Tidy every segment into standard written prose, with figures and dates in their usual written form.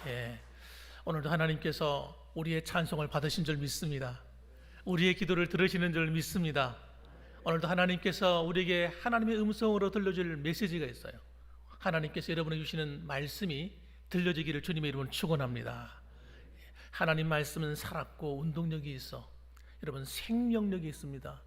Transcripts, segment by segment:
예, 오늘도 하나님께서 우리의 찬송을 받으신 줄 믿습니다. 우리의 기도를 들으시는 줄 믿습니다. 오늘도 하나님께서 우리에게 하나님의 음성으로 들려줄 메시지가 있어요. 하나님께서 여러분에게 주시는 말씀이 들려지기를 주님의 이름으로 축원합니다. 하나님 말씀은 살았고 운동력이 있어 여러분 생명력이 있습니다.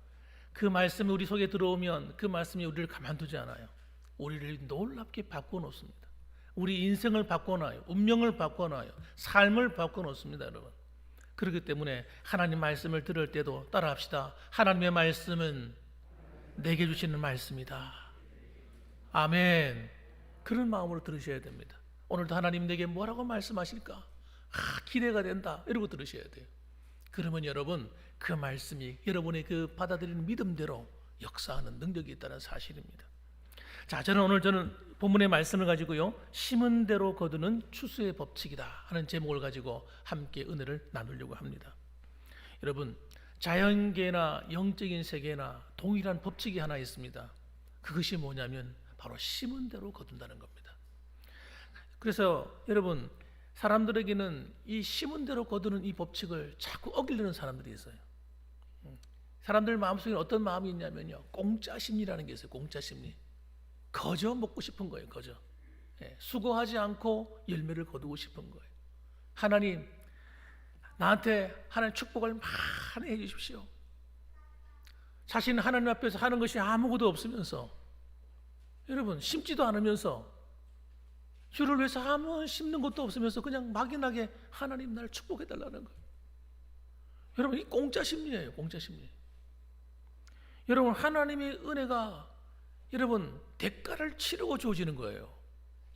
그 말씀이 우리 속에 들어오면 그 말씀이 우리를 가만두지 않아요. 우리를 놀랍게 바꿔놓습니다. 우리 인생을 바꿔놔요. 운명을 바꿔놔요. 삶을 바꿔놓습니다, 여러분. 그렇기 때문에 하나님 말씀을 들을 때도 따라합시다. 하나님의 말씀은 내게 주시는 말씀이다. 아멘. 그런 마음으로 들으셔야 됩니다. 오늘도 하나님 내게 뭐라고 말씀하실까? 기대가 된다. 이러고 들으셔야 돼요. 그러면 여러분 그 말씀이 여러분의 그 받아들이는 믿음대로 역사하는 능력이 있다는 사실입니다. 자, 저는 본문의 말씀을 가지고요, 심은 대로 거두는 추수의 법칙이다 하는 제목을 가지고 함께 은혜를 나누려고 합니다. 여러분, 자연계나 영적인 세계나 동일한 법칙이 하나 있습니다. 그것이 뭐냐면 바로 심은 대로 거둔다는 겁니다. 그래서 여러분, 사람들에게는 이 심은 대로 거두는 이 법칙을 자꾸 어기려는 사람들이 있어요. 사람들 마음속에 어떤 마음이 있냐면요, 공짜 심리라는 게 있어요. 공짜 심리. 거저 먹고 싶은 거예요. 거저. 수고하지 않고 열매를 거두고 싶은 거예요. 하나님, 나한테 하나님 축복을 많이 해주십시오. 자신은 하나님 앞에서 하는 것이 아무것도 없으면서, 여러분 심지도 않으면서, 주를 위해서 아무 심는 것도 없으면서 그냥 막연하게 하나님 날 축복해달라는 거예요. 여러분, 이 공짜 심리예요. 공짜 심리. 여러분, 하나님의 은혜가 여러분 대가를 치르고 주어지는 거예요.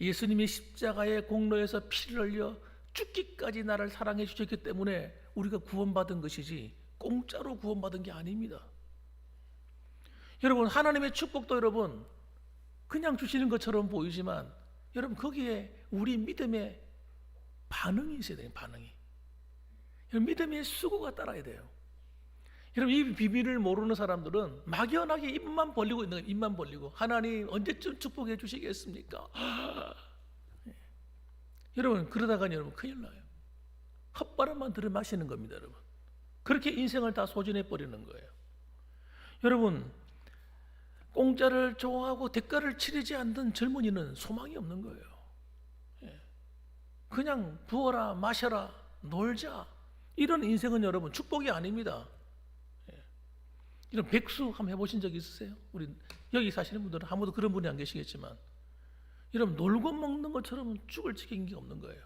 예수님이 십자가의 공로에서 피를 흘려 죽기까지 나를 사랑해 주셨기 때문에 우리가 구원받은 것이지 공짜로 구원받은 게 아닙니다. 여러분, 하나님의 축복도 여러분 그냥 주시는 것처럼 보이지만 여러분 거기에 우리 믿음의 반응이 있어야 돼요. 반응이. 여러분, 믿음의 수고가 따라야 돼요. 여러분, 이 비밀을 모르는 사람들은 막연하게 입만 벌리고 있는 거예요. 입만 벌리고 하나님 언제쯤 축복해 주시겠습니까? 여러분, 그러다가 여러분 큰일 나요. 헛바람만 들여 마시는 겁니다. 여러분, 그렇게 인생을 다 소진해 버리는 거예요. 여러분, 공짜를 좋아하고 대가를 치르지 않는 젊은이는 소망이 없는 거예요. 그냥 부어라 마셔라 놀자, 이런 인생은 여러분 축복이 아닙니다. 이런 백수 한번 해보신 적 있으세요? 우리 여기 사시는 분들은 아무도 그런 분이 안 계시겠지만, 여러분 놀고 먹는 것처럼 죽을 지kin 게 없는 거예요.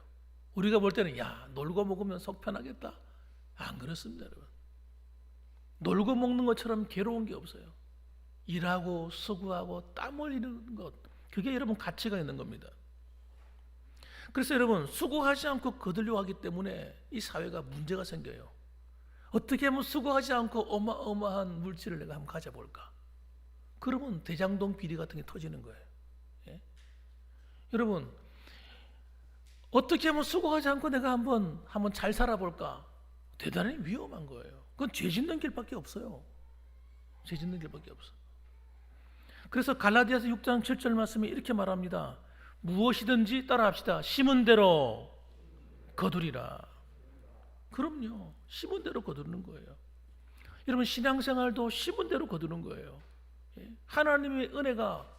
우리가 볼 때는 야, 놀고 먹으면 속 편하겠다. 안 그렇습니다, 여러분. 놀고 먹는 것처럼 괴로운 게 없어요. 일하고 수고하고 땀 흘리는 것, 그게 여러분 가치가 있는 겁니다. 그래서 여러분, 수고하지 않고 거들려고 하기 때문에 이 사회가 문제가 생겨요. 어떻게 하면 수고하지 않고 어마어마한 물질을 내가 한번 가져볼까? 그러면 대장동 비리 같은 게 터지는 거예요. 예? 여러분, 어떻게 하면 수고하지 않고 내가 한번 잘 살아볼까? 대단히 위험한 거예요. 그건 죄 짓는 길밖에 없어요. 죄 짓는 길밖에 없어. 그래서 갈라디아서 6장 7절 말씀이 이렇게 말합니다. 무엇이든지 따라합시다. 심은 대로 거두리라. 그럼요. 심은 대로 거두는 거예요. 여러분, 신앙생활도 심은 대로 거두는 거예요. 하나님의 은혜가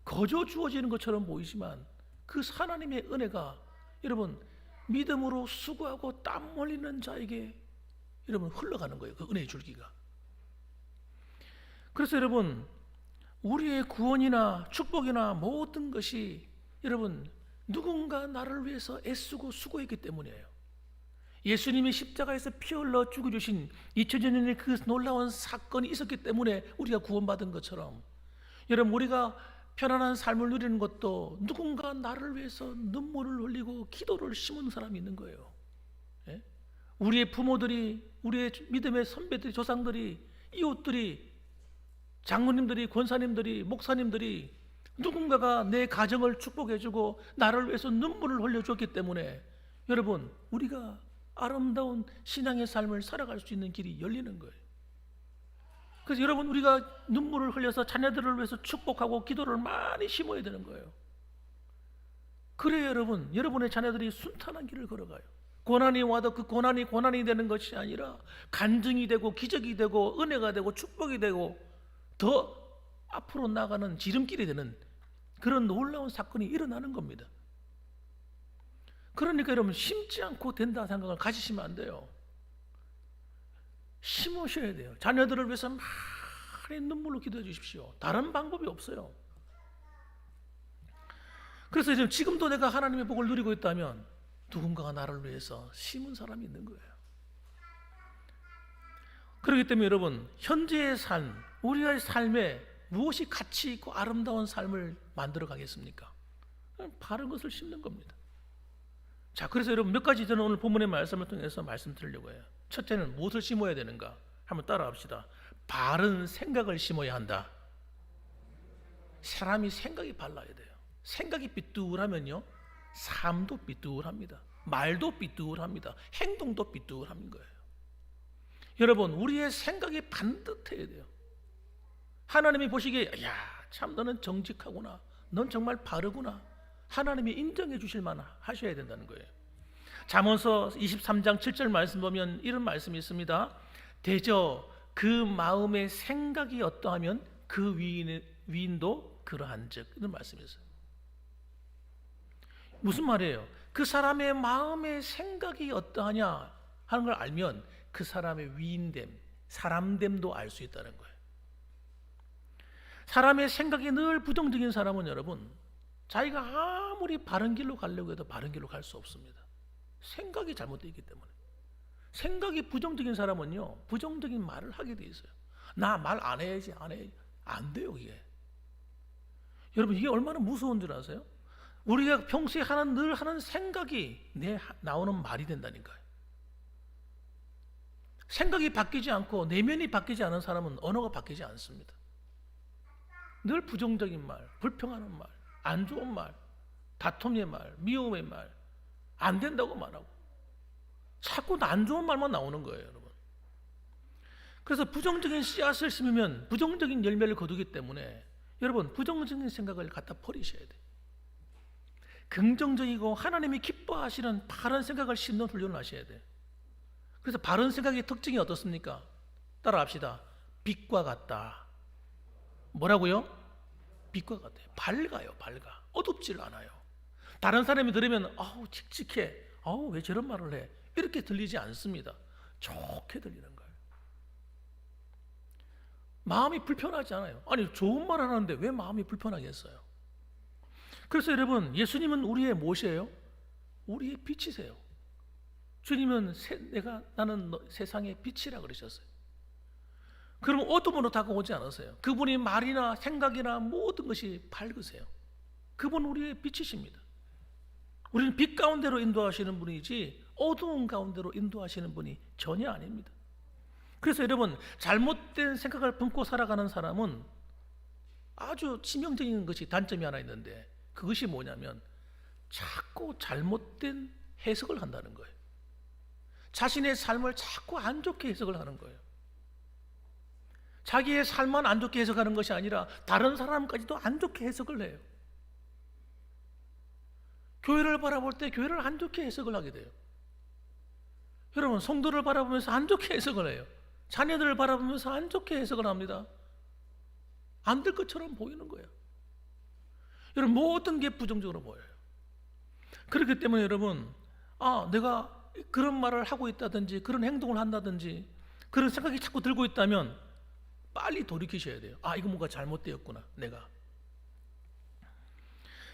거저 주어지는 것처럼 보이지만 그 하나님의 은혜가 여러분 믿음으로 수고하고 땀 흘리는 자에게 여러분 흘러가는 거예요. 그 은혜의 줄기가. 그래서 여러분, 우리의 구원이나 축복이나 모든 것이 여러분 누군가 나를 위해서 애쓰고 수고했기 때문이에요. 예수님이 십자가에서 피 흘러 죽어주신 2000년의 그 놀라운 사건이 있었기 때문에 우리가 구원받은 것처럼, 여러분 우리가 편안한 삶을 누리는 것도 누군가 나를 위해서 눈물을 흘리고 기도를 심은 사람이 있는 거예요. 예? 우리의 부모들이, 우리의 믿음의 선배들이, 조상들이, 이웃들이, 장로님들이, 권사님들이, 목사님들이 누군가가 내 가정을 축복해주고 나를 위해서 눈물을 흘려줬기 때문에 여러분 우리가 아름다운 신앙의 삶을 살아갈 수 있는 길이 열리는 거예요. 그래서 여러분, 우리가 눈물을 흘려서 자녀들을 위해서 축복하고 기도를 많이 심어야 되는 거예요. 그래야 여러분, 여러분의 자녀들이 순탄한 길을 걸어가요. 고난이 와도 그 고난이 되는 것이 아니라 간증이 되고 기적이 되고 은혜가 되고 축복이 되고 더 앞으로 나가는 지름길이 되는 그런 놀라운 사건이 일어나는 겁니다. 그러니까 여러분, 심지 않고 된다 생각을 가지시면 안 돼요. 심으셔야 돼요. 자녀들을 위해서 많이 눈물로 기도해 주십시오. 다른 방법이 없어요. 그래서 지금도 내가 하나님의 복을 누리고 있다면 누군가가 나를 위해서 심은 사람이 있는 거예요. 그렇기 때문에 여러분, 현재의 삶, 우리의 삶에 무엇이 가치 있고 아름다운 삶을 만들어 가겠습니까? 바른 것을 심는 겁니다. 자, 그래서 여러분, 몇 가지 저는 오늘 본문의 말씀을 통해서 말씀드리려고 해요. 첫째는 무엇을 심어야 되는가? 한번 따라합시다. 바른 생각을 심어야 한다. 사람이 생각이 발라야 돼요. 생각이 삐뚤하면요, 삶도 삐뚤합니다. 말도 삐뚤합니다. 행동도 삐뚤한 거예요. 여러분, 우리의 생각이 반듯해야 돼요. 하나님이 보시기에 야, 참 너는 정직하구나, 넌 정말 바르구나, 하나님이 인정해 주실 만 하셔야 된다는 거예요. 잠언서 23장 7절 말씀 보면 이런 말씀이 있습니다. 대저 그 마음의 생각이 어떠하면 그 위인도 그러한즉, 이런 말씀이 있어요. 무슨 말이에요? 그 사람의 마음의 생각이 어떠하냐 하는 걸 알면 그 사람의 위인됨, 사람됨도 알 수 있다는 거예요. 사람의 생각이 늘 부정적인 사람은 여러분, 자기가 아무리 바른 길로 가려고 해도 바른 길로 갈 수 없습니다. 생각이 잘못되어 있기 때문에. 생각이 부정적인 사람은요, 부정적인 말을 하게 돼 있어요. 나 말 안 해야지, 안 해야지. 안 돼요, 이게. 여러분, 이게 얼마나 무서운 줄 아세요? 우리가 평소에 늘 하는 생각이 나오는 말이 된다니까요. 생각이 바뀌지 않고 내면이 바뀌지 않은 사람은 언어가 바뀌지 않습니다. 늘 부정적인 말, 불평하는 말, 안 좋은 말, 다툼의 말, 미움의 말, 안 된다고 말하고 자꾸 안 좋은 말만 나오는 거예요, 여러분. 그래서 부정적인 씨앗을 심으면 부정적인 열매를 거두기 때문에 여러분, 부정적인 생각을 갖다 버리셔야 돼요. 긍정적이고 하나님이 기뻐하시는 바른 생각을 심는 훈련을 하셔야 돼요. 그래서 바른 생각의 특징이 어떻습니까? 따라합시다. 빛과 같다. 뭐라고요? 빛과 같아요. 밝아요, 밝아. 어둡질 않아요. 다른 사람이 들으면 아우 칙칙해, 아우 왜 저런 말을 해, 이렇게 들리지 않습니다. 좋게 들리는 거예요. 마음이 불편하지 않아요. 아니, 좋은 말 하는데 왜 마음이 불편하겠어요? 그래서 여러분, 예수님은 우리의 무엇이에요? 우리의 빛이세요. 주님은 나는 세상의 빛이라 그러셨어요. 그럼 어둠으로 다가오지 않으세요. 그분이 말이나 생각이나 모든 것이 밝으세요. 그분은 우리의 빛이십니다. 우리는 빛 가운데로 인도하시는 분이지 어두운 가운데로 인도하시는 분이 전혀 아닙니다. 그래서 여러분, 잘못된 생각을 품고 살아가는 사람은 아주 치명적인 것이 단점이 하나 있는데, 그것이 뭐냐면 자꾸 잘못된 해석을 한다는 거예요. 자신의 삶을 자꾸 안 좋게 해석을 하는 거예요. 자기의 삶만 안 좋게 해석하는 것이 아니라 다른 사람까지도 안 좋게 해석을 해요. 교회를 바라볼 때 교회를 안 좋게 해석을 하게 돼요. 여러분, 성도를 바라보면서 안 좋게 해석을 해요. 자녀들을 바라보면서 안 좋게 해석을 합니다. 안 될 것처럼 보이는 거예요. 여러분, 모든 게 부정적으로 보여요. 그렇기 때문에 여러분, 내가 그런 말을 하고 있다든지 그런 행동을 한다든지 그런 생각이 자꾸 들고 있다면 빨리 돌이키셔야 돼요. 이거 뭔가 잘못되었구나, 내가.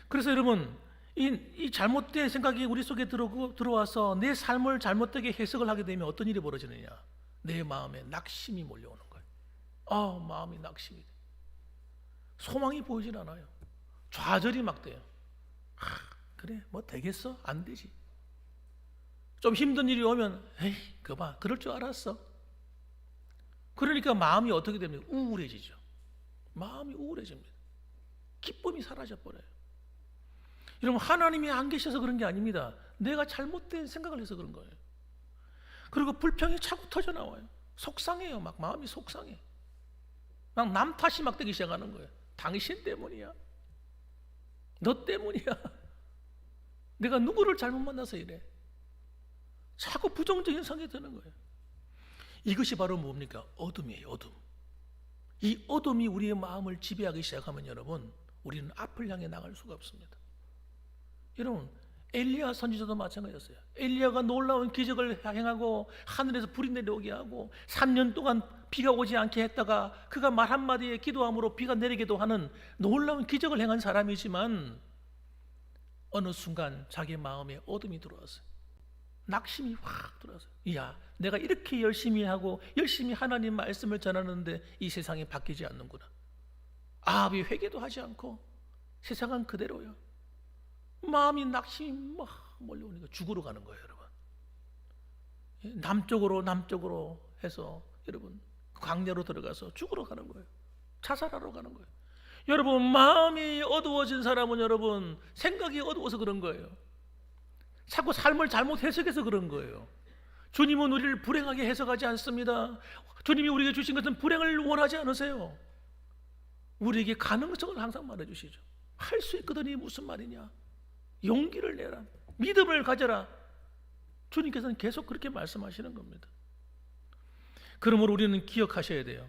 그래서 여러분, 이 잘못된 생각이 우리 속에 들어와서 내 삶을 잘못되게 해석을 하게 되면 어떤 일이 벌어지느냐? 내 마음에 낙심이 몰려오는 거예요. 마음이 낙심이 돼. 소망이 보이질 않아요. 좌절이 막 돼요. 그래, 뭐 되겠어? 안 되지. 좀 힘든 일이 오면 에이, 그봐, 그럴 줄 알았어. 그러니까 마음이 어떻게 됩니까? 우울해지죠. 마음이 우울해집니다. 기쁨이 사라져버려요. 여러분, 하나님이 안 계셔서 그런 게 아닙니다. 내가 잘못된 생각을 해서 그런 거예요. 그리고 불평이 자꾸 터져나와요. 속상해요. 막 마음이 속상해. 막 남 탓이 막 되기 시작하는 거예요. 당신 때문이야. 너 때문이야. 내가 누구를 잘못 만나서 이래? 자꾸 부정적인 생각이 드는 거예요. 이것이 바로 뭡니까? 어둠이에요. 어둠. 이 어둠이 우리의 마음을 지배하기 시작하면 여러분, 우리는 앞을 향해 나갈 수가 없습니다. 여러분, 엘리야 선지자도 마찬가지였어요. 엘리야가 놀라운 기적을 행하고 하늘에서 불이 내려오게 하고 3년 동안 비가 오지 않게 했다가 그가 말 한마디에 기도함으로 비가 내리기도 하는 놀라운 기적을 행한 사람이지만 어느 순간 자기 마음에 어둠이 들어왔어요. 낙심이 확 들어왔어요. 야, 내가 이렇게 열심히 하고 열심히 하나님 말씀을 전하는데 이 세상이 바뀌지 않는구나. 아합이 회개도 하지 않고 세상은 그대로요. 마음이 낙심이 막 몰려오니까 죽으러 가는 거예요, 여러분. 남쪽으로 해서 여러분 광야로 들어가서 죽으러 가는 거예요. 자살하러 가는 거예요. 여러분, 마음이 어두워진 사람은 여러분 생각이 어두워서 그런 거예요. 자꾸 삶을 잘못 해석해서 그런 거예요. 주님은 우리를 불행하게 해석하지 않습니다. 주님이 우리에게 주신 것은 불행을 원하지 않으세요. 우리에게 가능성을 항상 말해주시죠. 할 수 있거든이 무슨 말이냐? 용기를 내라. 믿음을 가져라. 주님께서는 계속 그렇게 말씀하시는 겁니다. 그러므로 우리는 기억하셔야 돼요.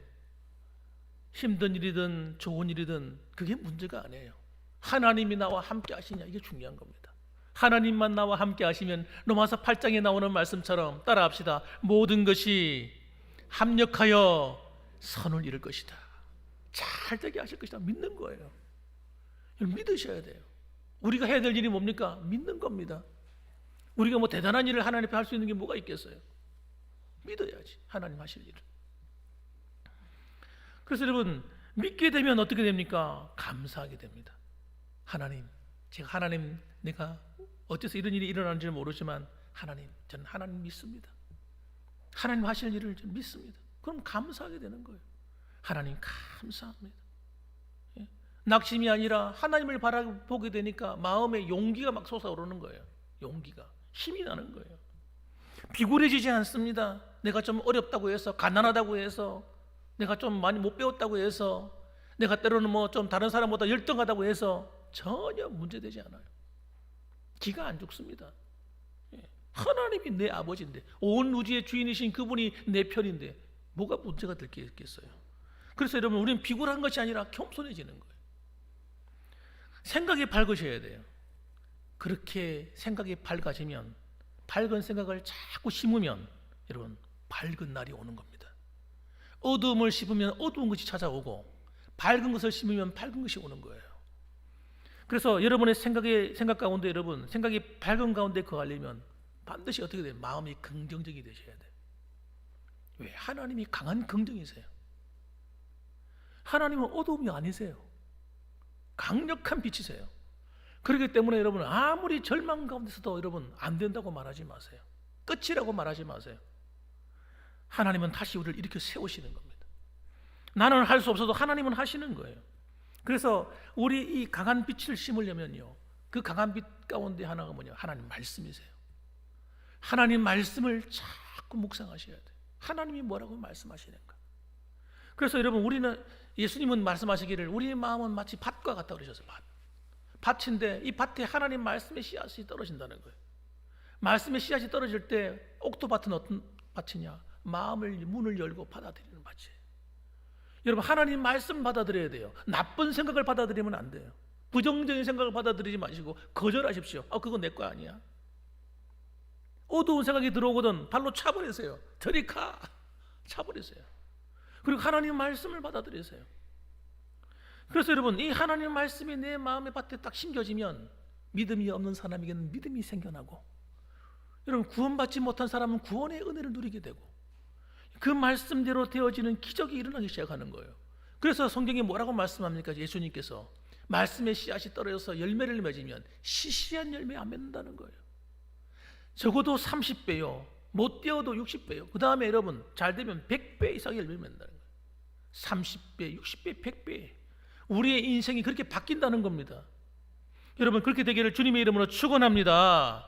힘든 일이든 좋은 일이든 그게 문제가 아니에요. 하나님이 나와 함께 하시냐, 이게 중요한 겁니다. 하나님만 나와 함께 하시면 로마서 8장에 나오는 말씀처럼 따라합시다. 모든 것이 합력하여 선을 이룰 것이다. 잘 되게 하실 것이다. 믿는 거예요. 믿으셔야 돼요. 우리가 해야 될 일이 뭡니까? 믿는 겁니다. 우리가 뭐 대단한 일을 하나님 앞에 할 수 있는 게 뭐가 있겠어요? 믿어야지, 하나님 하실 일을. 그래서 여러분, 믿게 되면 어떻게 됩니까? 감사하게 됩니다. 하나님, 내가 어째서 이런 일이 일어나는지는 모르지만 하나님, 저는 하나님 믿습니다. 하나님 하실 일을 저는 믿습니다. 그럼 감사하게 되는 거예요. 하나님 감사합니다. 낙심이 아니라 하나님을 바라보게 되니까 마음에 용기가 막 솟아오르는 거예요. 용기가, 힘이 나는 거예요. 비굴해지지 않습니다. 내가 좀 어렵다고 해서, 가난하다고 해서, 내가 좀 많이 못 배웠다고 해서, 내가 때로는 뭐 좀 다른 사람보다 열등하다고 해서 전혀 문제되지 않아요. 기가 안 죽습니다. 하나님이 내 아버지인데, 온 우주의 주인이신 그분이 내 편인데 뭐가 문제가 될 게 있겠어요? 그래서 여러분, 우리는 비굴한 것이 아니라 겸손해지는 거예요. 생각이 밝으셔야 돼요. 그렇게 생각이 밝아지면, 밝은 생각을 자꾸 심으면 여러분 밝은 날이 오는 겁니다. 어두움을 심으면 어두운 것이 찾아오고, 밝은 것을 심으면 밝은 것이 오는 거예요. 그래서 여러분의 생각 가운데, 여러분 생각이 밝은 가운데 거하려면 반드시 어떻게 돼요? 마음이 긍정적이 되셔야 돼요. 왜? 하나님이 강한 긍정이세요. 하나님은 어두움이 아니세요. 강력한 빛이세요. 그렇기 때문에 여러분, 아무리 절망 가운데서도 여러분 안 된다고 말하지 마세요. 끝이라고 말하지 마세요. 하나님은 다시 우리를 일으켜 세우시는 겁니다. 나는 할 수 없어도 하나님은 하시는 거예요. 그래서 우리 이 강한 빛을 심으려면요, 그 강한 빛 가운데 하나가 뭐냐? 하나님 말씀이세요. 하나님 말씀을 자꾸 묵상하셔야 돼요. 하나님이 뭐라고 말씀하시는가? 그래서 여러분, 예수님은 말씀하시기를 우리의 마음은 마치 밭과 같다 그러셨어요. 밭인데 이 밭에 하나님 말씀의 씨앗이 떨어진다는 거예요. 말씀의 씨앗이 떨어질 때 옥토밭은 어떤 밭이냐? 문을 열고 받아들이는 밭이에요. 여러분, 하나님 말씀 받아들여야 돼요. 나쁜 생각을 받아들이면 안 돼요. 부정적인 생각을 받아들이지 마시고 거절하십시오. 그건 내 거 아니야. 어두운 생각이 들어오거든 발로 차버리세요. 저리 가! 차버리세요. 그리고 하나님 말씀을 받아들이세요. 그래서 여러분, 이 하나님 말씀이 내 마음의 밭에 딱 심겨지면 믿음이 없는 사람에게는 믿음이 생겨나고, 여러분 구원받지 못한 사람은 구원의 은혜를 누리게 되고, 그 말씀대로 되어지는 기적이 일어나기 시작하는 거예요. 그래서 성경에 뭐라고 말씀합니까? 예수님께서 말씀의 씨앗이 떨어져서 열매를 맺으면 시시한 열매 안 맺는다는 거예요. 적어도 30배요, 못 되어도 60배요. 그 다음에 여러분 잘 되면 100배 이상의 열매를 맺는다는 거예요. 30배, 60배, 100배. 우리의 인생이 그렇게 바뀐다는 겁니다. 여러분, 그렇게 되기를 주님의 이름으로 축원합니다.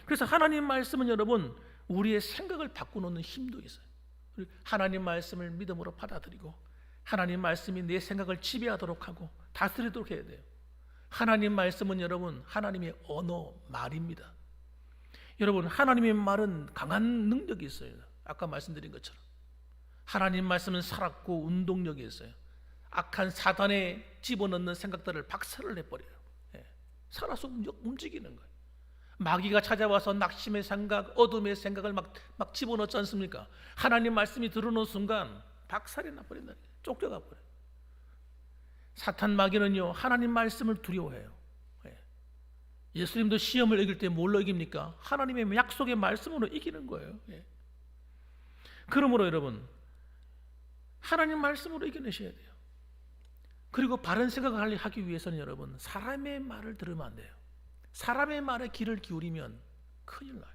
그래서 하나님 말씀은 여러분 우리의 생각을 바꾸는 힘도 있어요. 하나님 말씀을 믿음으로 받아들이고, 하나님 말씀이 내 생각을 지배하도록 하고 다스리도록 해야 돼요. 하나님 말씀은 여러분 하나님의 언어 말입니다. 여러분 하나님의 말은 강한 능력이 있어요. 아까 말씀드린 것처럼 하나님 말씀은 살았고 운동력이 있어요. 악한 사단에 집어넣는 생각들을 박살을 내버려요. 살아서 움직이는 거예요. 마귀가 찾아와서 낙심의 생각, 어둠의 생각을 막 집어넣지 않습니까? 하나님 말씀이 들어오는 순간 박살이 나버린다. 쫓겨가 버려요. 사탄 마귀는요 하나님 말씀을 두려워해요. 예수님도 시험을 이길 때 뭘로 이깁니까? 하나님의 약속의 말씀으로 이기는 거예요. 그러므로 여러분 하나님 말씀으로 이겨내셔야 돼요. 그리고 바른 생각을 하기 위해서는 여러분 사람의 말을 들으면 안 돼요. 사람의 말에 귀를 기울이면 큰일 나요.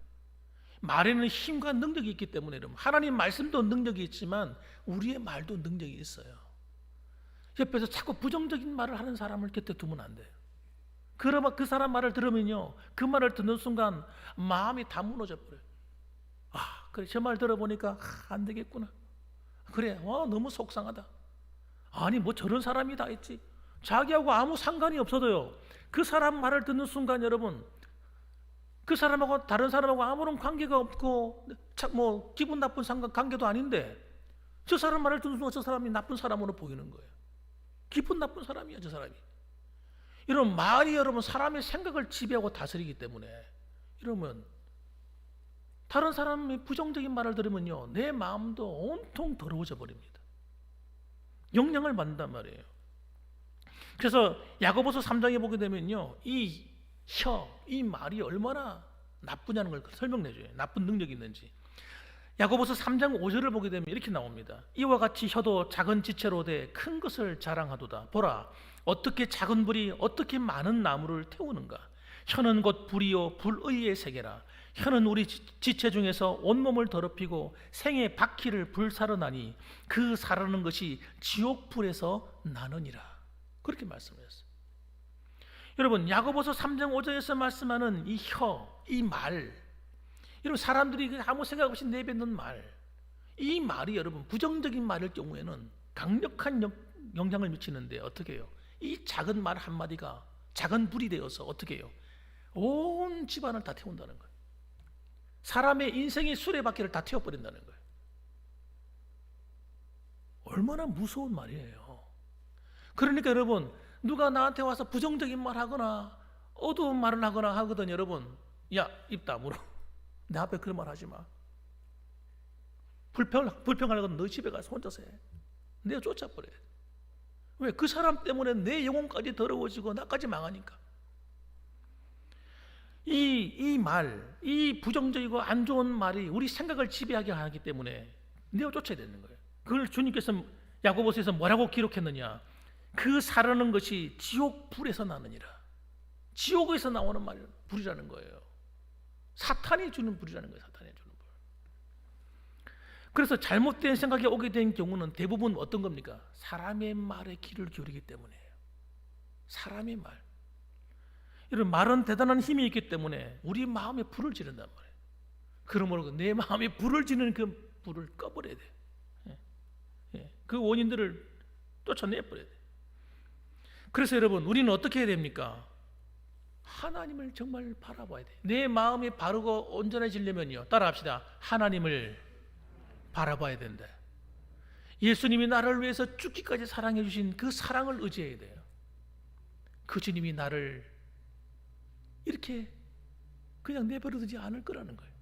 말에는 힘과 능력이 있기 때문에 여러분 하나님 말씀도 능력이 있지만 우리의 말도 능력이 있어요. 옆에서 자꾸 부정적인 말을 하는 사람을 곁에 두면 안 돼요. 그러면 그 사람 말을 들으면요 그 말을 듣는 순간 마음이 다 무너져 버려요. 그래 저 말 들어보니까 안 되겠구나. 그래 너무 속상하다. 아니 뭐 저런 사람이 다 있지. 자기하고 아무 상관이 없어도요 그 사람 말을 듣는 순간 여러분 그 사람하고 다른 사람하고 아무런 관계가 없고 뭐 기분 나쁜 관계도 아닌데 저 사람 말을 듣는 순간 저 사람이 나쁜 사람으로 보이는 거예요. 기분 나쁜 사람이야 저 사람이. 이런 말이 여러분 사람의 생각을 지배하고 다스리기 때문에 이러면 다른 사람의 부정적인 말을 들으면요 내 마음도 온통 더러워져 버립니다. 영향을 받는단 말이에요. 그래서 야고보서 3장에 보게 되면요 이 말이 얼마나 나쁘냐는 걸 설명해줘요. 나쁜 능력이 있는지. 야고보서 3장 5절을 보게 되면 이렇게 나옵니다. 이와 같이 혀도 작은 지체로 돼 큰 것을 자랑하도다. 보라 어떻게 작은 불이 어떻게 많은 나무를 태우는가. 혀는 곧 불이요 불의의 세계라. 혀는 우리 지체 중에서 온몸을 더럽히고 생의 바퀴를 불사르나니 그 사르는 것이 지옥불에서 나느니라. 그렇게 말씀하셨어요. 여러분 야고보서 3장 5절에서 말씀하는 이 혀, 이 말, 여러분 사람들이 아무 생각 없이 내뱉는 말, 이 말이 여러분 부정적인 말일 경우에는 강력한 영향을 미치는데 어떻게 해요? 이 작은 말 한마디가 작은 불이 되어서 어떻게 해요? 온 집안을 다 태운다는 거예요. 사람의 인생의 수레바퀴를 다 태워버린다는 거예요. 얼마나 무서운 말이에요. 그러니까 여러분 누가 나한테 와서 부정적인 말 하거나 어두운 말을 하거나 하거든 여러분 야 입 다물어. 내 앞에 그런 말 하지 마. 불평하려고 너 집에 가서 혼자서 해. 내가 쫓아버려. 왜? 그 사람 때문에 내 영혼까지 더러워지고 나까지 망하니까. 이 말, 이 부정적이고 안 좋은 말이 우리 생각을 지배하게 하기 때문에 내가 쫓아야 되는 거예요. 그걸 주님께서 야고보서에서 뭐라고 기록했느냐? 그 사르는 것이 지옥 불에서 나느니라. 지옥에서 나오는 말 불이라는 거예요. 사탄이 주는 불이라는 거예요. 사탄이 주는 불. 그래서 잘못된 생각이 오게 된 경우는 대부분 어떤 겁니까? 사람의 말에 귀를 기울이기 때문이에요. 사람의 말. 이런 말은 대단한 힘이 있기 때문에 우리 마음에 불을 지른단 말이에요. 그러므로 내 마음에 불을 지르는 그 불을 꺼버려야 돼요. 그 원인들을 쫓아내버려야 돼요. 그래서 여러분 우리는 어떻게 해야 됩니까? 하나님을 정말 바라봐야 돼요. 내 마음이 바르고 온전해지려면요 따라합시다. 하나님을 바라봐야 된다. 예수님이 나를 위해서 죽기까지 사랑해 주신 그 사랑을 의지해야 돼요. 그 주님이 나를 이렇게 그냥 내버려두지 않을 거라는 거예요.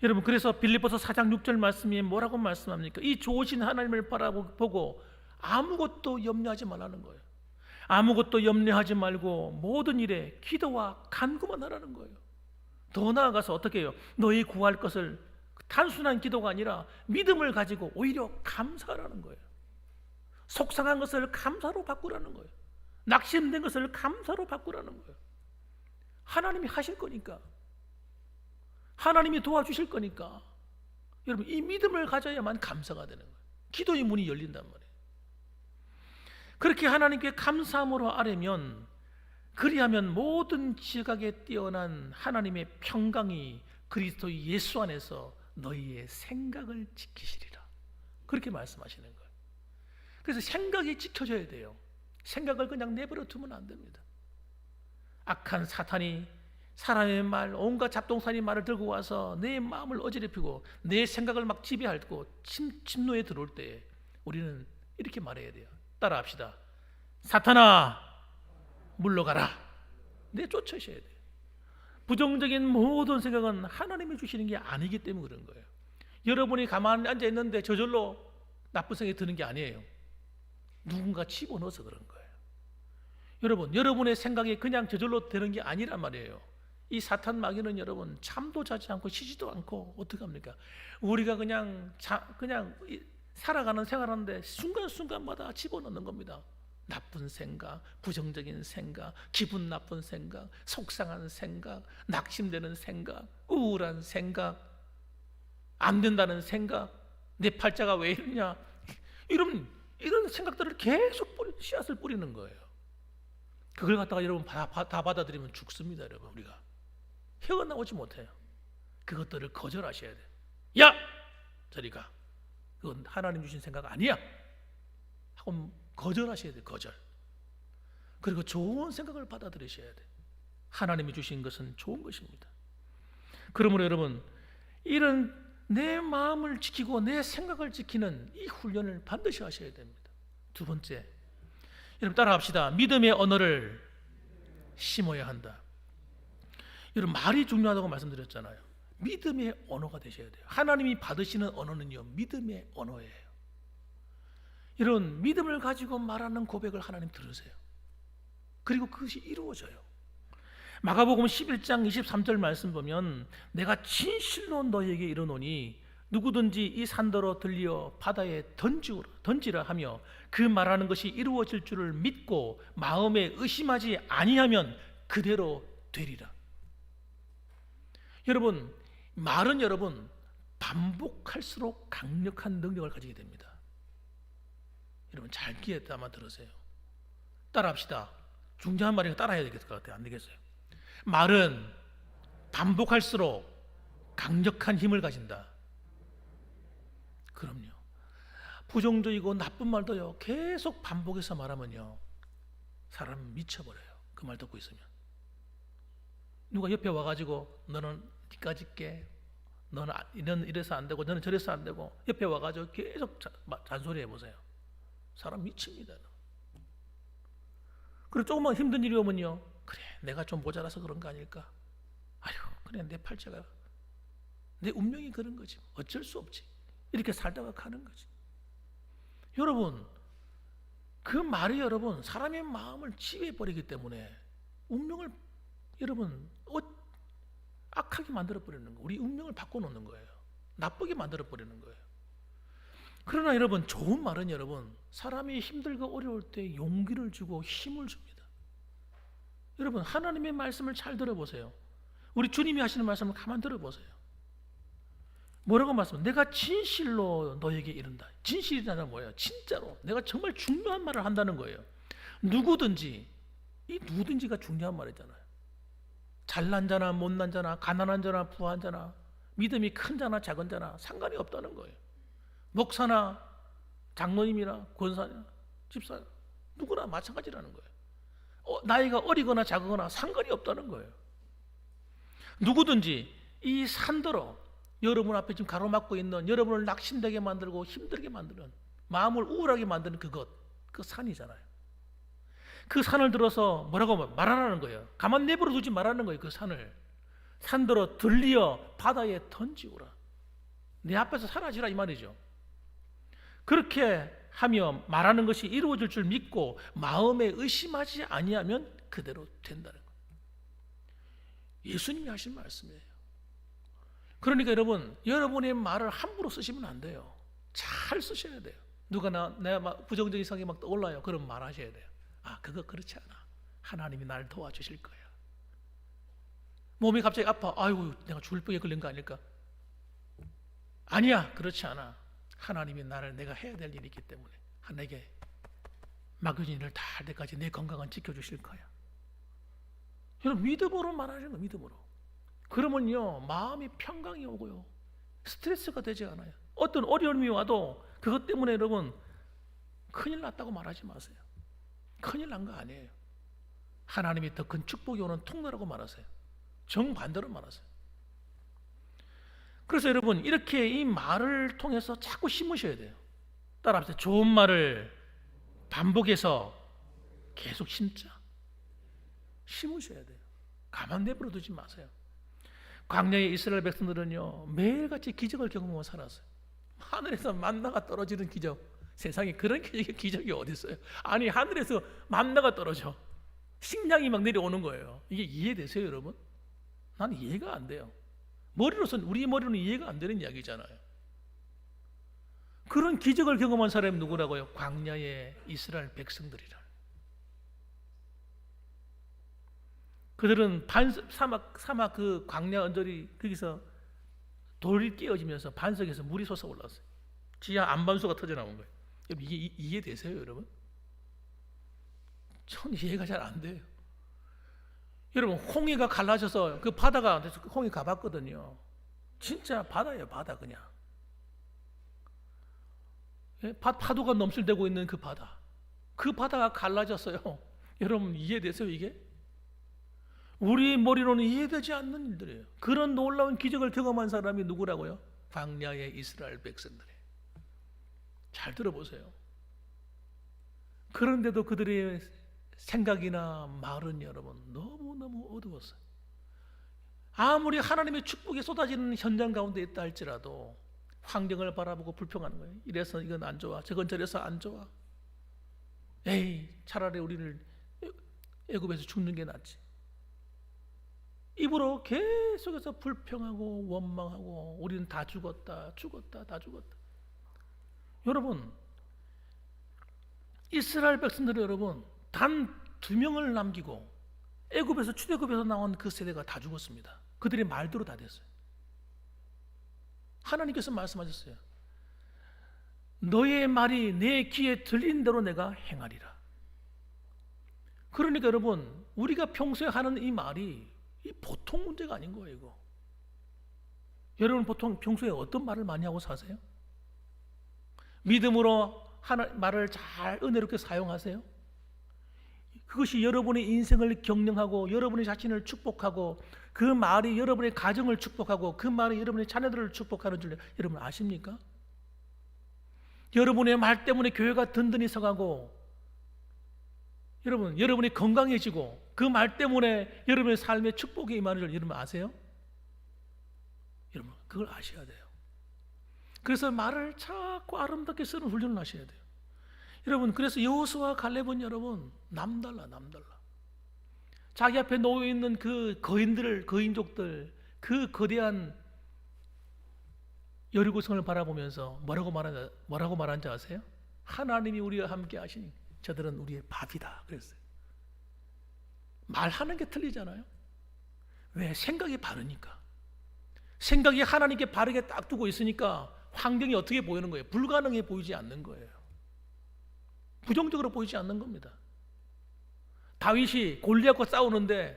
여러분 그래서 빌립보서 4장 6절 말씀이 뭐라고 말씀합니까? 이 좋으신 하나님을 바라보고 아무것도 염려하지 말라는 거예요. 아무것도 염려하지 말고 모든 일에 기도와 간구만 하라는 거예요. 더 나아가서 어떻게 해요? 너희 구할 것을 단순한 기도가 아니라 믿음을 가지고 오히려 감사하라는 거예요. 속상한 것을 감사로 바꾸라는 거예요. 낙심된 것을 감사로 바꾸라는 거예요. 하나님이 하실 거니까, 하나님이 도와주실 거니까 여러분 이 믿음을 가져야만 감사가 되는 거예요. 기도의 문이 열린단 말이에요. 그렇게 하나님께 감사함으로 아뢰면, 그리하면 모든 지각에 뛰어난 하나님의 평강이 그리스도 예수 안에서 너희의 생각을 지키시리라. 그렇게 말씀하시는 거예요. 그래서 생각이 지켜져야 돼요. 생각을 그냥 내버려 두면 안 됩니다. 악한 사탄이 사람의 말, 온갖 잡동사니 말을 들고 와서 내 마음을 어지럽히고 내 생각을 막 지배하고 침노에 들어올 때 우리는 이렇게 말해야 돼요. 따라합시다. 사탄아, 물러가라. 내쫓으셔야 돼요. 부정적인 모든 생각은 하나님이 주시는 게 아니기 때문에 그런 거예요. 여러분이 가만히 앉아 있는데 저절로 나쁜 생각이 드는 게 아니에요. 누군가 집어넣어서 그런 거예요. 여러분, 여러분의 생각이 그냥 저절로 되는 게 아니란 말이에요. 이 사탄 마귀는 여러분 잠도 자지 않고 쉬지도 않고 어떻게 합니까? 우리가 그냥 살아가는 생활하는데 순간순간마다 집어넣는 겁니다. 나쁜 생각, 부정적인 생각, 기분 나쁜 생각, 속상한 생각, 낙심되는 생각, 우울한 생각, 안 된다는 생각, 내 팔자가 왜 이러냐, 이런 생각들을 계속 씨앗을 뿌리는 거예요. 그걸 갖다가 여러분 다 받아들이면 죽습니다. 여러분, 우리가 헤어나오지 못해요. 그것들을 거절하셔야 돼요. 야! 저리 가. 그건 하나님 주신 생각 아니야 하고 거절하셔야 돼요. 거절. 그리고 좋은 생각을 받아들이셔야 돼요. 하나님이 주신 것은 좋은 것입니다. 그러므로 여러분, 이런 내 마음을 지키고 내 생각을 지키는 이 훈련을 반드시 하셔야 됩니다. 두 번째, 여러분 따라합시다. 믿음의 언어를 심어야 한다. 여러분, 말이 중요하다고 말씀드렸잖아요. 믿음의 언어가 되셔야 돼요. 하나님이 받으시는 언어는요, 믿음의 언어예요. 이런 믿음을 가지고 말하는 고백을 하나님 들으세요. 그리고 그것이 이루어져요. 마가복음 11장 23절 말씀 보면 내가 진실로 너희에게 이르노니 누구든지 이 산더러 들려 바다에 던지라 하며 그 말하는 것이 이루어질 줄을 믿고 마음에 의심하지 아니하면 그대로 되리라. 여러분, 말은 여러분 반복할수록 강력한 능력을 가지게 됩니다. 여러분 잘 귀에 담아 들으세요. 따라합시다. 중요한 말이니까 따라해야 되겠을 것 같아요. 안 되겠어요? 말은 반복할수록 강력한 힘을 가진다. 그럼요. 부정적이고 나쁜 말도요, 계속 반복해서 말하면요, 사람 미쳐버려요. 그 말 듣고 있으면. 누가 옆에 와가지고 너는 니까지 깨, 너는 이래서 안 되고 너는 저래서 안 되고 옆에 와가지고 계속 잔소리 해보세요. 사람 미칩니다. 그리고 조금만 힘든 일이 오면요, 그래 내가 좀 모자라서 그런 거 아닐까? 아휴 그래 내 팔자가, 내 운명이 그런 거지, 어쩔 수 없지, 이렇게 살다가 가는 거지. 여러분, 그 말이 여러분 사람의 마음을 지배해버리기 때문에 운명을 여러분 악하게 만들어버리는 거예요. 우리 운명을 바꿔놓는 거예요. 나쁘게 만들어버리는 거예요. 그러나 여러분, 좋은 말은 여러분 사람이 힘들고 어려울 때 용기를 주고 힘을 줍니다. 여러분, 하나님의 말씀을 잘 들어보세요. 우리 주님이 하시는 말씀을 가만 들어보세요. 뭐라고 말씀해요? 내가 진실로 너에게 이른다. 진실이라는 뭐예요? 진짜로 내가 정말 중요한 말을 한다는 거예요. 누구든지, 이 누구든지가 중요한 말이잖아요. 잘난 자나 못난 자나 가난한 자나 부한 자나 믿음이 큰 자나 작은 자나 상관이 없다는 거예요. 목사나 장로님이나 권사나 집사 누구나 마찬가지라는 거예요. 나이가 어리거나 작거나 상관이 없다는 거예요. 누구든지 이 산더러, 여러분 앞에 지금 가로막고 있는, 여러분을 낙심되게 만들고 힘들게 만드는, 마음을 우울하게 만드는 그 산이잖아요. 그 산을 들어서 뭐라고 말하라는 거예요. 가만 내버려 두지 말라는 거예요. 그 산을 산더러 들리어 바다에 던지오라. 내 앞에서 사라지라 이 말이죠. 그렇게 하며 말하는 것이 이루어질 줄 믿고 마음에 의심하지 아니하면 그대로 된다는 거예요. 예수님이 하신 말씀이에요. 그러니까 여러분, 여러분의 말을 함부로 쓰시면 안 돼요. 잘 쓰셔야 돼요. 누가 내가 막 부정적인 생각이 막 떠올라요. 그럼 말하셔야 돼요. 아, 그거 그렇지 않아. 하나님이 나를 도와주실 거야. 몸이 갑자기 아파. 아이고, 내가 죽을 병에 걸린 거 아닐까? 아니야, 그렇지 않아. 하나님이 내가 해야 될 일이 있기 때문에 내게 맡겨진 일을 다 할 때까지 내 건강은 지켜주실 거야. 여러분, 믿음으로 말하는 거예요. 믿음으로. 그러면요, 마음이 평강이 오고요, 스트레스가 되지 않아요. 어떤 어려움이 와도 그것 때문에 여러분 큰일 났다고 말하지 마세요. 큰일 난 거 아니에요. 하나님이 더 큰 축복이 오는 통로라고 말하세요. 정반대로 말하세요. 그래서 여러분, 이렇게 이 말을 통해서 자꾸 심으셔야 돼요. 따라합시다. 좋은 말을 반복해서 계속 심으셔야 돼요. 가만 내버려 두지 마세요. 광야의 이스라엘 백성들은요, 매일같이 기적을 경험하고 살았어요. 하늘에서 만나가 떨어지는 기적, 세상에 그런 기적이 어디 있어요? 아니, 하늘에서 만나가 떨어져 식량이 막 내려오는 거예요. 이게 이해되세요, 여러분? 나는 이해가 안 돼요. 우리 머리로는 이해가 안 되는 이야기잖아요. 그런 기적을 경험한 사람이 누구라고요? 광야의 이스라엘 백성들이라. 그들은 사막 그 광야 언저리 거기서 돌이 깨어지면서 반석에서 물이 솟아올랐어요. 지하 안반수가 터져 나온 거예요. 여러분, 이게 이해되세요, 여러분? 전 이해가 잘 안 돼요. 여러분, 홍해가 갈라져서 그 바다가, 홍해 가봤거든요. 진짜 바다예요, 바다. 그냥 파도가 넘실대고 있는 그 바다, 그 바다가 갈라졌어요. 여러분, 이해되세요? 이게 우리 머리로는 이해되지 않는 일들이에요. 그런 놀라운 기적을 경험한 사람이 누구라고요? 광야의 이스라엘 백성들이에요. 잘 들어보세요. 그런데도 그들의 생각이나 말은 여러분 너무너무 어두웠어요. 아무리 하나님의 축복이 쏟아지는 현장 가운데 있다 할지라도 환경을 바라보고 불평하는 거예요. 이래서 이건 안 좋아, 저건 저래서 안 좋아. 에이, 차라리 우리를 애굽에서 죽는 게 낫지. 입으로 계속해서 불평하고 원망하고 우리는 다 죽었다. 여러분, 이스라엘 백성들이 여러분 단 2명을 남기고 애굽에서 출애굽에서 나온 그 세대가 다 죽었습니다. 그들의 말대로 다 됐어요. 하나님께서 말씀하셨어요. 너의 말이 내 귀에 들린 대로 내가 행하리라. 그러니까 여러분, 우리가 평소에 하는 이 말이 이 보통 문제가 아닌 거예요, 이거. 여러분, 보통 평소에 어떤 말을 많이 하고 사세요? 믿음으로 말을 잘 은혜롭게 사용하세요? 그것이 여러분의 인생을 경영하고 여러분의 자신을 축복하고 그 말이 여러분의 가정을 축복하고 그 말이 여러분의 자녀들을 축복하는 줄 여러분 아십니까? 여러분의 말 때문에 교회가 든든히 서가고 여러분이 건강해지고 그 말 때문에 여러분의 삶에 축복이 임하는 줄 여러분 아세요? 여러분, 그걸 아셔야 돼요. 그래서 말을 자꾸 아름답게 쓰는 훈련을 하셔야 돼요. 여러분, 그래서 여호수아와 갈렙은 여러분 남달라. 자기 앞에 놓여 있는 그 거인족들, 그 거대한 여리고성을 바라보면서 뭐라고 말한지 아세요? 하나님이 우리와 함께 하시니 저들은 우리의 밥이다 그랬어요. 말하는 게 틀리잖아요. 왜? 생각이 바르니까. 생각이 하나님께 바르게 딱 두고 있으니까 환경이 어떻게 보이는 거예요? 불가능해 보이지 않는 거예요. 부정적으로 보이지 않는 겁니다. 다윗이 골리앗과 싸우는데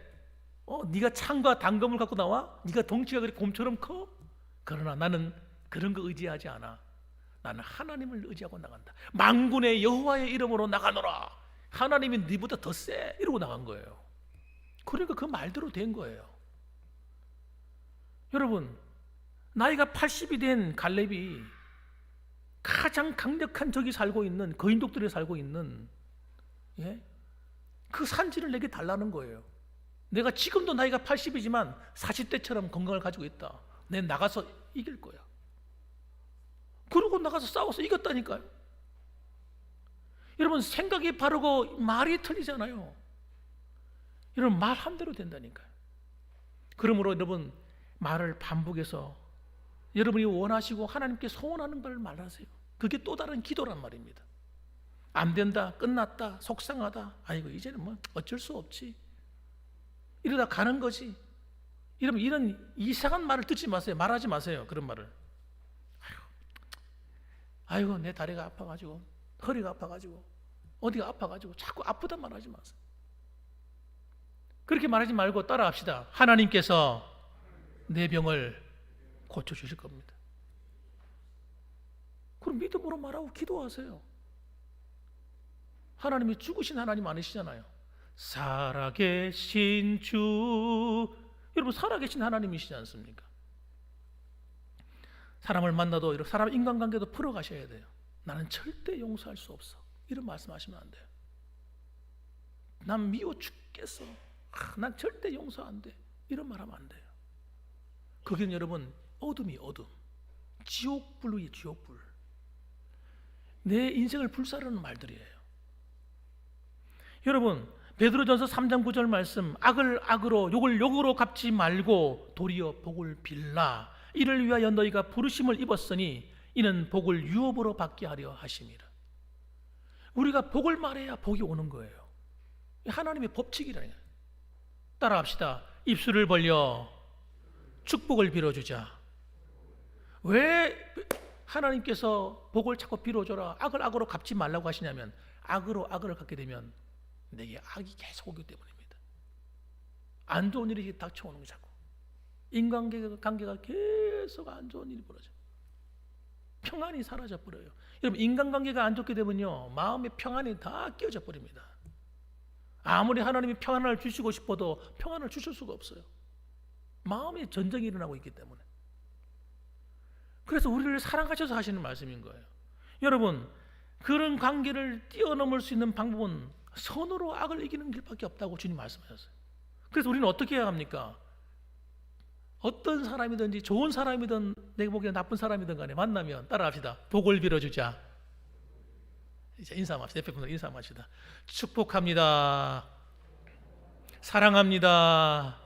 네가 창과 단검을 갖고 나와? 네가 덩치가 그렇게 곰처럼 커? 그러나 나는 그런 거 의지하지 않아. 나는 하나님을 의지하고 나간다. 만군의 여호와의 이름으로 나가노라. 하나님이 네보다 더 세. 이러고 나간 거예요. 그러니까 그 말대로 된 거예요. 여러분, 나이가 80이 된 갈렙이 가장 강력한 적이 살고 있는 거인족들이 살고 있는 그 산지를 내게 달라는 거예요. 내가 지금도 나이가 80이지만 40대처럼 건강을 가지고 있다. 내 나가서 이길 거야. 그러고 나가서 싸워서 이겼다니까요. 여러분, 생각이 바르고 말이 틀리잖아요. 여러분, 말 한 대로 된다니까요. 그러므로 여러분, 말을 반복해서 여러분이 원하시고 하나님께 소원하는 걸 말하세요. 그게 또 다른 기도란 말입니다. 안 된다, 끝났다, 속상하다, 아이고 이제는 뭐 어쩔 수 없지, 이러다 가는 거지. 이런 이상한 말을 듣지 마세요. 말하지 마세요. 그런 말을. 아이고 내 다리가 아파가지고, 허리가 아파가지고, 어디가 아파가지고, 자꾸 아프단 말 하지 마세요. 그렇게 말하지 말고 따라합시다. 하나님께서 내 병을 고쳐주실 겁니다. 그럼 믿음으로 말하고 기도하세요. 하나님이 죽으신 하나님 아니시잖아요. 살아계신 주. 여러분, 살아계신 하나님이시지 않습니까? 사람을 만나도 이렇게 사람 인간관계도 풀어가셔야 돼요. 나는 절대 용서할 수 없어, 이런 말씀하시면 안 돼요. 난 미워 죽겠어, 난 절대 용서 안 돼, 이런 말하면 안 돼요. 그게 여러분 어둠이 어둠, 지옥불이에요. 지옥불. 내 인생을 불사르는 말들이에요. 여러분, 베드로전서 3장 9절 말씀, 악을 악으로 욕을 욕으로 갚지 말고 도리어 복을 빌라. 이를 위하여 너희가 부르심을 입었으니 이는 복을 유업으로 받게 하려 하심이라. 우리가 복을 말해야 복이 오는 거예요. 하나님의 법칙이라는 거예요. 따라합시다. 입술을 벌려 축복을 빌어주자. 왜 하나님께서 복을 자꾸 빌어줘라, 악을 악으로 갚지 말라고 하시냐면, 악으로 악을 갚게 되면 내게 악이 계속 오기 때문입니다. 안 좋은 일이 닥쳐오는 거 자꾸. 인간관계가 계속 안 좋은 일이 벌어져요. 평안이 사라져 버려요. 여러분, 인간관계가 안 좋게 되면요, 마음의 평안이 다 깨어져 버립니다. 아무리 하나님이 평안을 주시고 싶어도 평안을 주실 수가 없어요. 마음에 전쟁이 일어나고 있기 때문에. 그래서 우리를 사랑하셔서 하시는 말씀인 거예요. 여러분, 그런 관계를 뛰어넘을 수 있는 방법은 선으로 악을 이기는 길밖에 없다고 주님 말씀하셨어요. 그래서 우리는 어떻게 해야 합니까? 어떤 사람이든지, 좋은 사람이든 내가 보기엔 나쁜 사람이든 간에 만나면 따라합시다. 복을 빌어주자. 이제 인사합시다. 옆에 분들 인사합시다. 축복합니다. 사랑합니다.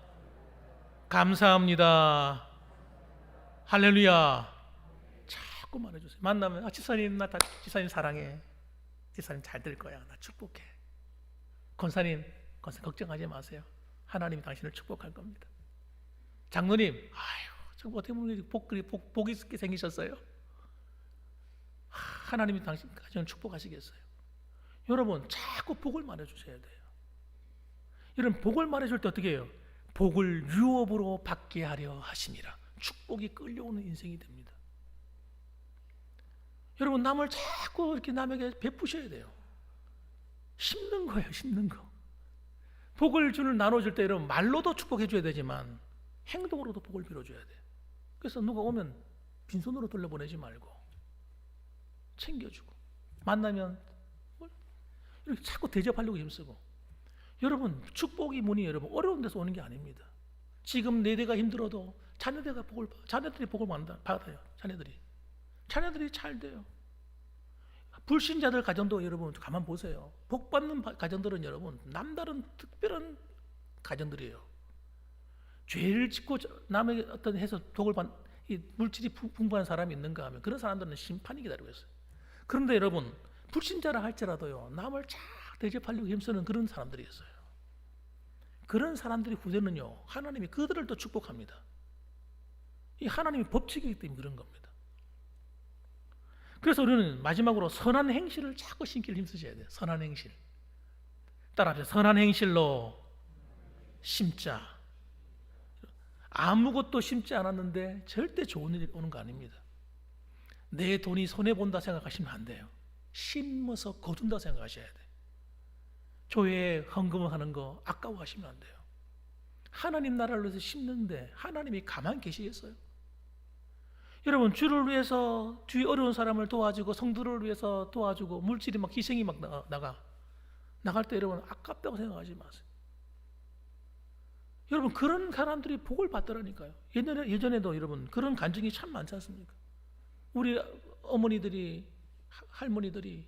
감사합니다. 할렐루야. 자꾸 말해주세요. 만나면 지사님, 나 지사님 사랑해. 지사님 잘 될 거야. 나 축복해. 권사님 걱정하지 마세요. 하나님이 당신을 축복할 겁니다. 장로님, 아유, 어떻게 보면 복이 있게 생기셨어요. 하나님이 당신을 축복하시겠어요. 여러분, 자꾸 복을 말해주셔야 돼요. 여러분, 복을 말해줄 때 어떻게 해요? 복을 유업으로 받게 하려 하심이라. 축복이 끌려오는 인생이 됩니다. 여러분, 남을 자꾸 이렇게 남에게 베푸셔야 돼요. 심는 거예요, 심는 거. 복을 나눠줄 때 여러분, 말로도 축복해 줘야 되지만 행동으로도 복을 빌어줘야 돼요. 그래서 누가 오면 빈손으로 돌려보내지 말고 챙겨주고, 만나면 이렇게 자꾸 대접하려고 힘쓰고. 여러분, 축복이 문이 여러분 어려운 데서 오는 게 아닙니다. 지금 내 대가 힘들어도 자녀들이 복을 받아요. 자녀들이 잘 돼요. 불신자들 가정도 여러분 가만 보세요. 복 받는 가정들은 여러분 남다른 특별한 가정들이에요. 죄를 짓고 남에게 어떤 해서 복을 이 물질이 풍부한 사람이 있는가 하면 그런 사람들은 심판이 기다리고 있어요. 그런데 여러분, 불신자라 할지라도요, 남을 잘 대접하려고 힘쓰는 그런 사람들이 있어요. 그런 사람들이 후대는요, 하나님이 그들을 또 축복합니다. 이 하나님의 법칙이기 때문에 그런 겁니다. 그래서 우리는 마지막으로 선한 행실을 자꾸 신기를 힘쓰셔야 돼요. 선한 행실. 따라합시다. 선한 행실로 심자. 아무것도 심지 않았는데 절대 좋은 일이 오는 거 아닙니다. 내 돈이 손해본다 생각하시면 안 돼요. 심어서 거둔다 생각하셔야 돼요. 교회에 헌금을 하는 거 아까워하시면 안 돼요. 하나님 나라를 위해서 심는데 하나님이 가만히 계시겠어요? 여러분, 주를 위해서 주위 어려운 사람을 도와주고 성도를 위해서 도와주고 물질이 막 희생이 막 나갈 때 여러분 아깝다고 생각하지 마세요. 여러분, 그런 사람들이 복을 받더라니까요. 예전에도 여러분 그런 간증이 참 많지 않습니까? 우리 어머니들이, 할머니들이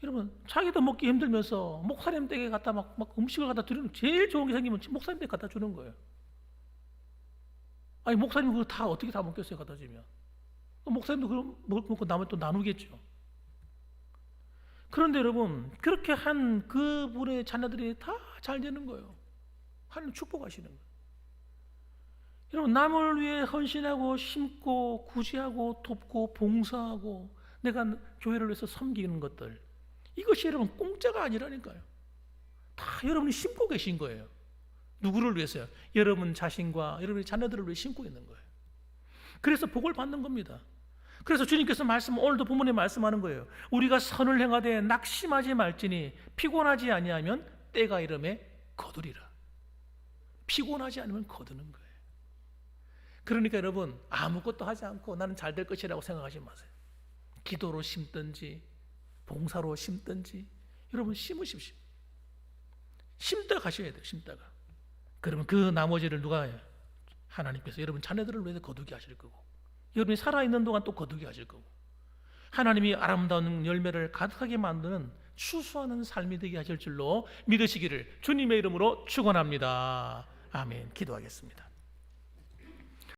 여러분 자기도 먹기 힘들면서 목사님 댁에 갖다 막 음식을 갖다 드리는, 제일 좋은 게 생기면 목사님 댁에 갖다 주는 거예요. 아니, 목사님 그거 다 어떻게 다 먹겠어요, 갖다 주면? 목사님도 그럼 먹고 나면 또 나누겠죠. 그런데 여러분, 그렇게 한 그분의 자녀들이 다 잘 되는 거예요. 하나님 축복하시는 거예요. 여러분, 남을 위해 헌신하고 심고 구제하고 돕고 봉사하고 내가 교회를 위해서 섬기는 것들, 이것이 여러분 공짜가 아니라니까요. 다 여러분이 심고 계신 거예요. 누구를 위해서요? 여러분 자신과 여러분의 자녀들을 위해 심고 있는 거예요. 그래서 복을 받는 겁니다. 그래서 주님께서 오늘도 본문에 말씀하는 거예요. 우리가 선을 행하되 낙심하지 말지니 피곤하지 아니하면 때가 이름에 거두리라. 피곤하지 않으면 거두는 거예요. 그러니까 여러분, 아무것도 하지 않고 나는 잘 될 것이라고 생각하지 마세요. 기도로 심든지 봉사로 심든지 여러분 심으십시오. 심다가 가셔야 돼요. 심다가. 그러면 그 나머지를 누가 해요? 하나님께서 여러분 자녀들을 위해서 거두게 하실 거고, 여러분이 살아있는 동안 또 거두게 하실 거고, 하나님이 아름다운 열매를 가득하게 만드는 추수하는 삶이 되게 하실 줄로 믿으시기를 주님의 이름으로 축원합니다. 아멘. 기도하겠습니다.